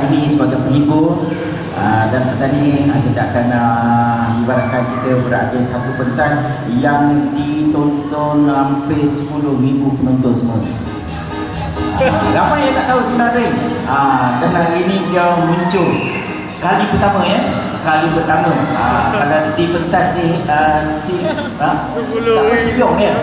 ini sebagai penghibur. Dan tadi kita akan ibaratkan kita berada satu pentas yang ditonton hampir 10,000 penonton semua. Ramai yang tak tahu sebenarnya. Dan hari ini dia muncul kali pertama ya. Kali pertama kalau di pentas tak Siong ya.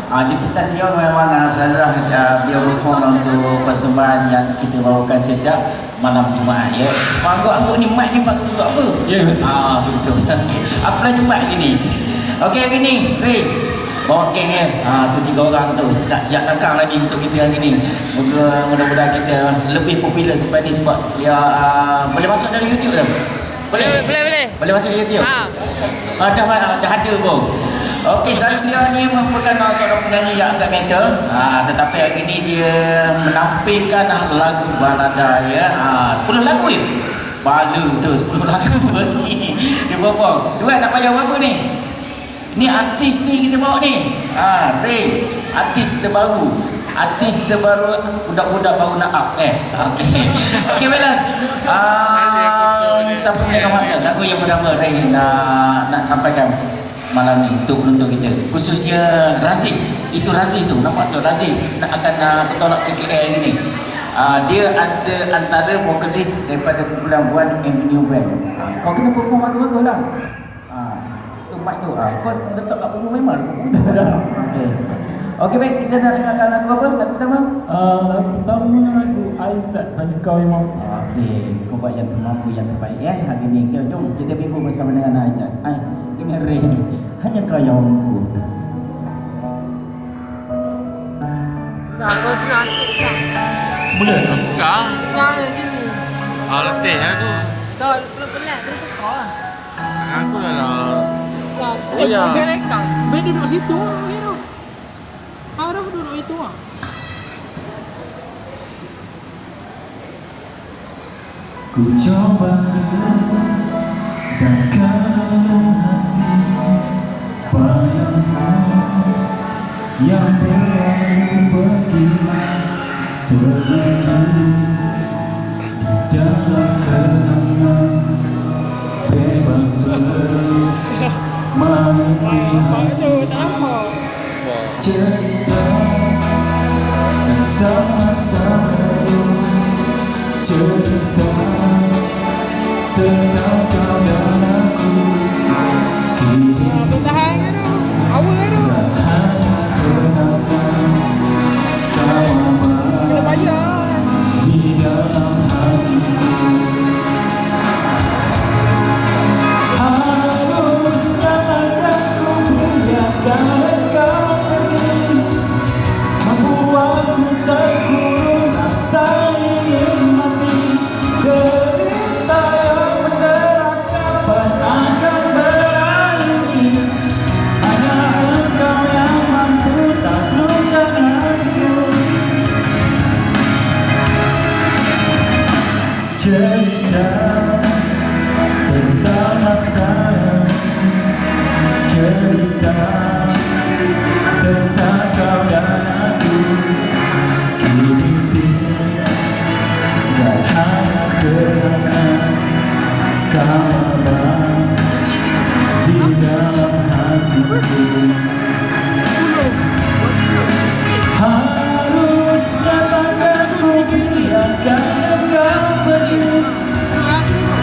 Di pentas Siong memang selalulah dia perform untuk persembahan yang kita bawakan setiap malam Jumaat ya. Angguk-angguk ni mic ni pakai untuk apa? Ya. Betul. Aku pernah jumpa gini. Okey hari ni, bawa geng ya. Tu 3 orang tu. Tak siap rakam lagi untuk kita hari ni. Mudah-mudahan kita lebih popular sebab ni sebab dia boleh masuk dari YouTube dah. Boleh masuk YouTube. Dah ada pun. Okey, selalu dia ni merupakan seorang penyanyi yang agak metal. Tetapi hari ni dia menampilkan lagu balada ya. 10 lagu ya. Bala tu 10 lagu bagi. Dia bawa. Dua nak bayar berapa ni? Ni artis ni kita bawa ni. Ray, artis kita baru. Artis kita baru, budak-budak baru nak up Okey baiklah. Tak punya masa lagu yang pertama Ray nak sampaikan malam ni untuk penonton kita, khususnya Razif. Itu Razif tu, nampak tu Razif akan bertolak ke KL ni. Dia ada antara vokalis daripada kumpulan One Avenue Band. Kau kena perform bagus-bagus lah. Tu mic tu, kau letak kat punggung memang. Okey baik, kita nak dengarkan lagu apa? Lagu pertama? Lagu pertama lagu Aizat Hanya Kau Yang Mampu. Okey, kau buat yang mampu yang terbaik ya. Hari ni jom kita minggu bersama dengan Aizat. Dengan Ray, Hanya Kau Yang Mampu. Kau senang sikit tak? Sebulan? Enggak. Enggak sini. Letih aku. Kau pelan-pelan terus kau lah. Aku dah lah. Oh ya. Kau rekam. Baik duduk situ. Harap duduk itu ah. Ku coba redamkan hati bayangmu yang berlalu pergi terlukis di dalam kenangan bebas bermain di hati cerita tentang masa lalu, cerita tentang kau dan aku. Kini Bertahan tu. Awal tu. tak hanya kenangan kau Kena bayar. di dalam hatiku. Harusnya akan ku biarkan kau pergi, membuatku terkurung rasa ingin mati. Derita yang menderak kapan akan berani? Hanya engkau yang mampu taklukkan aku. Cerita tentang masa lalu, cerita tentang kau dan aku. Kini tinggal hanya kenangan kau abang di dalam hatiku. Harusnya takkan ku biarkan engkau pergi,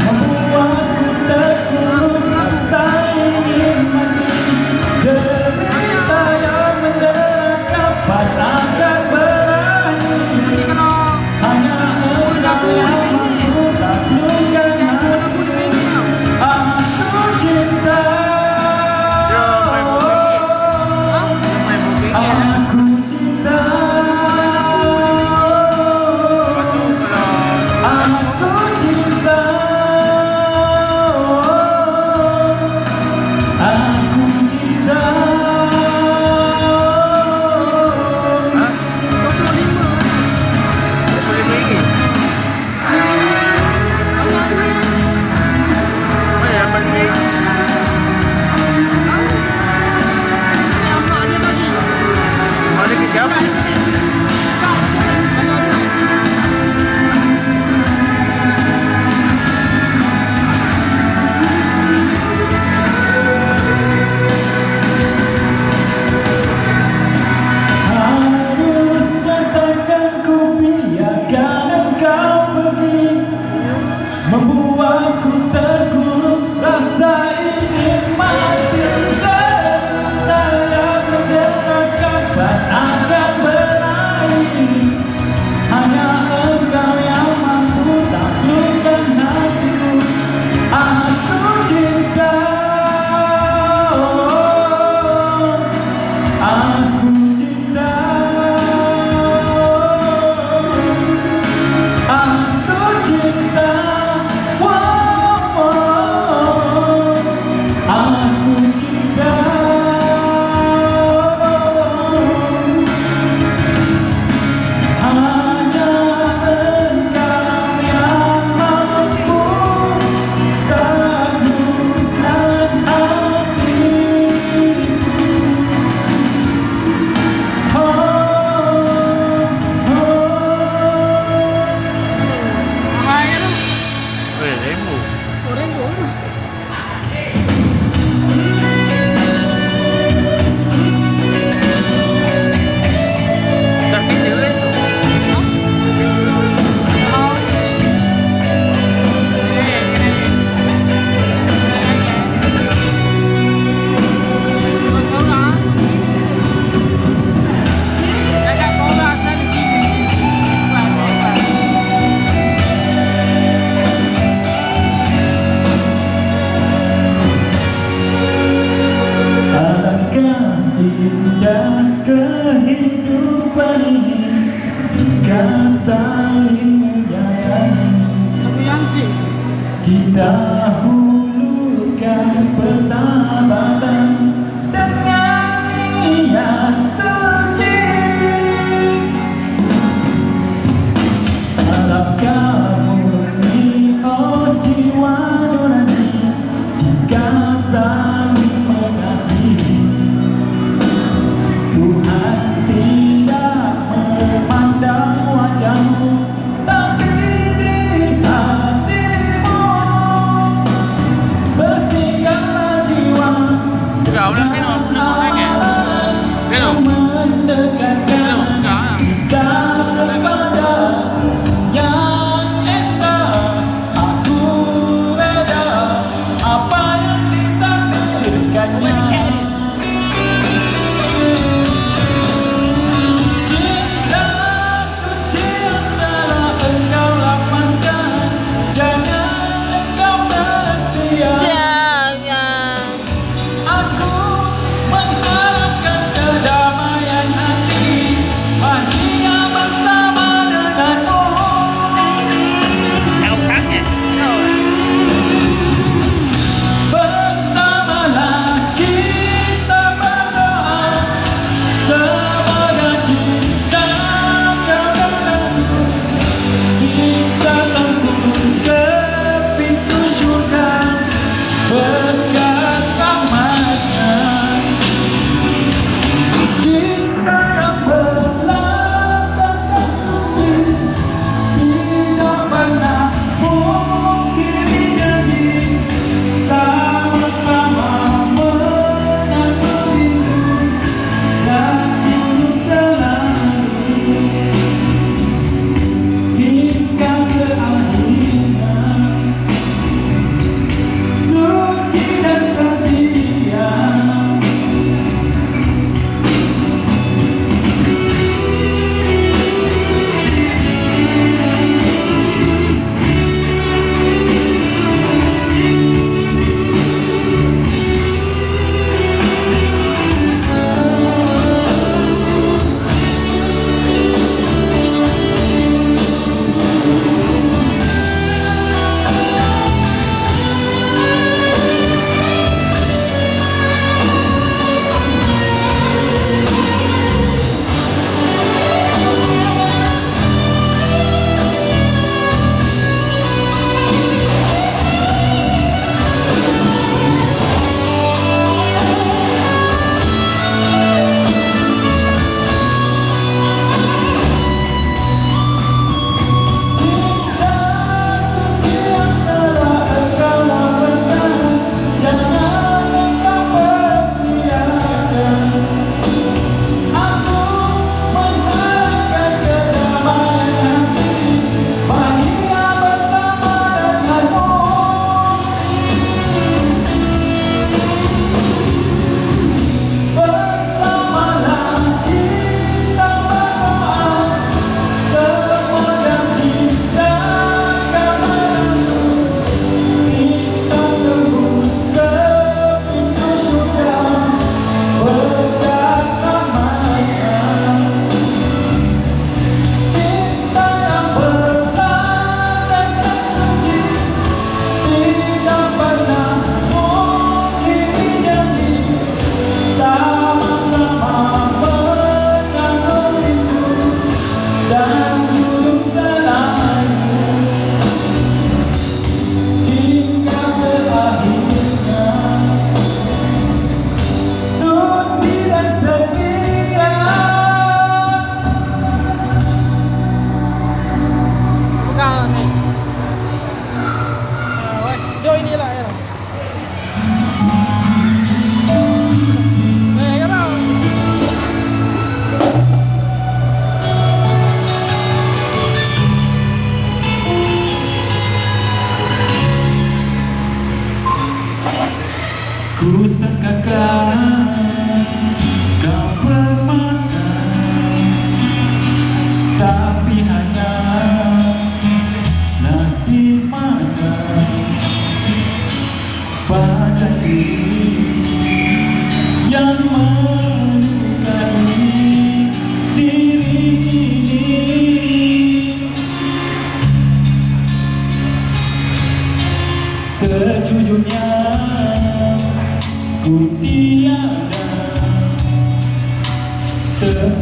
membuatku terkurung rasa ingin mati. Derita yang menderak kapan akan berani? Hanya engkau yang mampu taklukkan hati. Aku cinta. Jika saling menyayangi, Lagu Yansi. kita hulurkan persahabatan dengan niat suci. Harap kamu ni oh jiwa nurani, jika saling mengasihi. Tuhan tidak memandang wajahmu, tapi di hatimu. Bersihkanlah jiwa Kau nak minum lagi? Minum. mendekatkan Minum enggak? kita kepada yang esa. Aku reda apa yang ditakdirkannya. Cinta suci antara engkau lapaskan, jangan engkau bersia. Aku mengharapkan kedamaian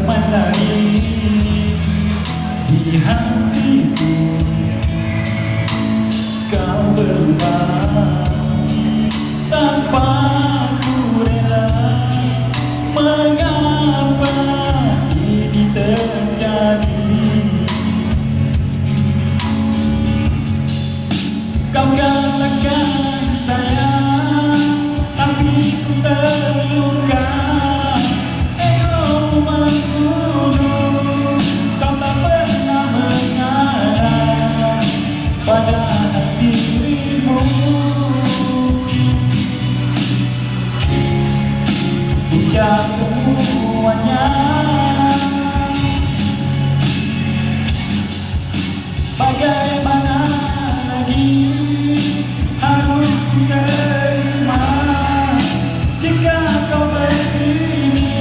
menari di hatiku, kau berubah tanpa ku rela. Mengapa ini terjadi? Kau katakan sayang, tapi ku terluka. Ego membunuh, kau tak pernah mengalah pada dirimu. Puja semuanya, bagaimana lagi harus menerima jika kau begini,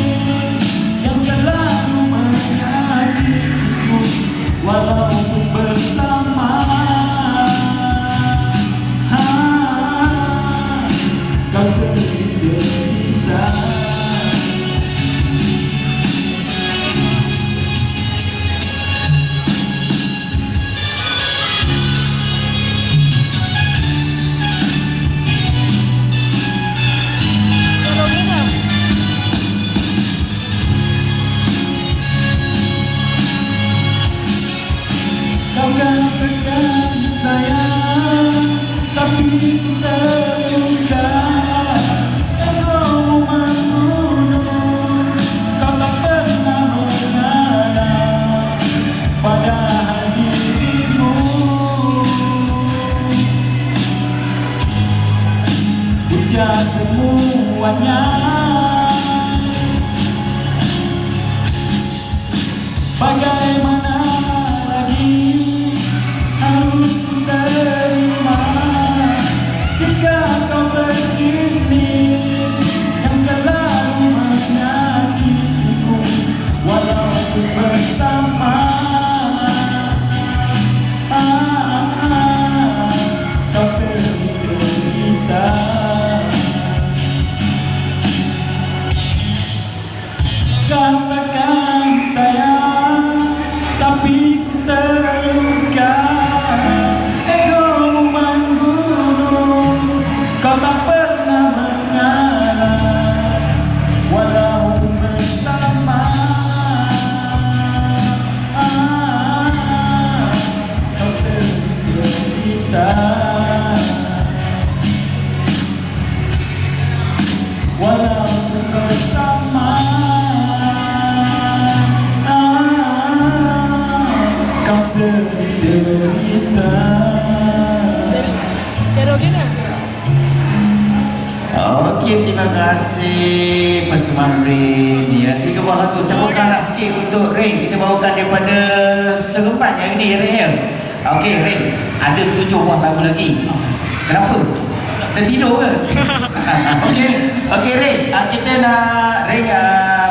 yang selalu menyakitiku walaupun bersama. Kau sendiri derita. Kau katakan sayang, tapi ku terluka. Ego membunuh, kau tak pernah mengalah pada dirimu. Puja semuanya, bagaimana harus menerima jika kau begini, yang selalu menyakitiku walaupun bersama. Kau sendiri derita. Katakan sayang, tapi ku terluka. Ego membunuh, kau tak pernah mengalah walaupun bersama. Kau sendiri derita walaupun bersama. Kau derita. Pero gini. Okey, terima kasih Persembahan Rain ya. 3 buah lagu. Tepukanlah sikit untuk Rain. Kita bawakan daripada Seremban yang ini Rain ya. Okey Rain, ada 7 buah lagu lagi. Kenapa? Tertidur ke? Okey Rain, kita nak Rain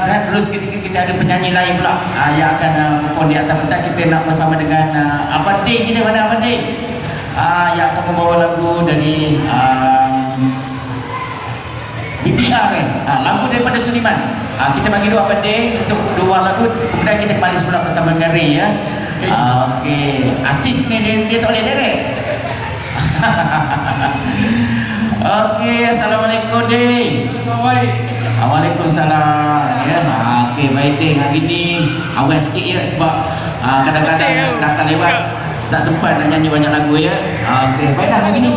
berat dulu seketika. Kita ada penyanyi lain pula yang akan perform di atas pentas. Kita nak bersama dengan Abang Ding. Kita mana Abang Ding? Yang akan membawa lagu dari BPR lagu daripada Sulaiman. Kita bagi dua Abang Ding untuk 2 lagu. Kemudian kita kembali semula bersama dengan Ray ya. Okey, artis ni dia tak boleh direct. Okey, Assalamualaikum Ding. Baik. Waalaikumsalam ya. Okey, baik Ding. Hari ni awal sikit ya sebab kadang-kadang datang lewat tak sempat nak nyanyi banyak lagu ya. Okey, baiklah hari ni